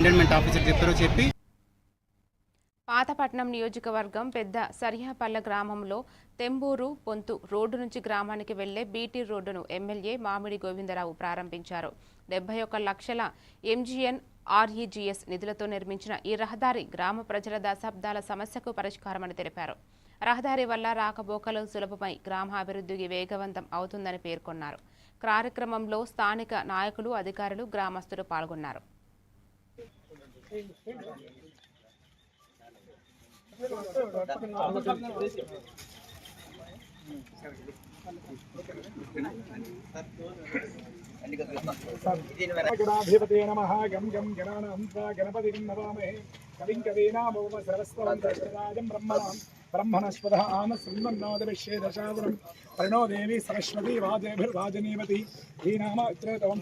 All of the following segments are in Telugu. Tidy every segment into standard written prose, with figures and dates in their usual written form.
కంటైన్మెంట్ ఆఫీసర్ చెప్పారో చెప్పి పాతపట్నం నియోజకవర్గం పెద్ద సరియాపల్లె గ్రామంలో తెంబూరు పొంతు రోడ్డు నుంచి గ్రామానికి వెళ్లే బీటీ రోడ్డును ఎమ్మెల్యే మామిడి గోవిందరావు ప్రారంభించారు. 71 లక్షల ఎంజీఎన్ ఆర్ఈజీఎస్ నిధులతో నిర్మించిన ఈ రహదారి గ్రామ ప్రజల దశాబ్దాల సమస్యకు పరిష్కారమని తెలిపారు. రహదారి వల్ల రాకపోకలు సులభమై గ్రామాభివృద్ధికి వేగవంతం అవుతుందని పేర్కొన్నారు. కార్యక్రమంలో స్థానిక నాయకులు, అధికారులు, గ్రామస్తులు పాల్గొన్నారు. गणाधिपते नमः गं गं गणानां गणपतिं नमामहे कविं कवीनामोमश्रवस्तवं ब्रह्मणस्पदः आमश्रीमन्नादविश्वेदशावरं प्रणो देवी सरस्वती वाजेभिर्वाजनीवती धीनाम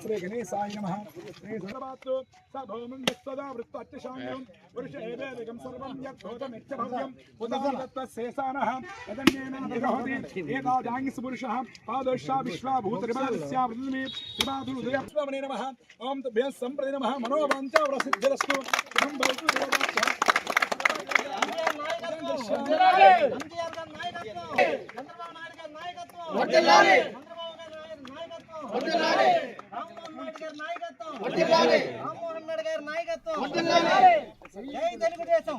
श्री गणेशाय नमः श्री सर्वात्रो सभौमं यत्सदा वृत्ताच्यशान्यं पुरुष एवेदिकं सर्वं यद्भूतमित्यभव्यं उदाहरत्वशेषानः तदन्येन विरोहति एताजाङ्गिस् पुरुषः पादोषा विश्वाभूतरिमादस्यावृत्तिमे त्रिमाधुरुदयप्लवने नमः ओं तुभ्यः सम्प्रति नमः मनोवाञ्छा प्रसिद्धिरस्तु तं भवतु देवताभ्यः జై తెలుగుదేశం.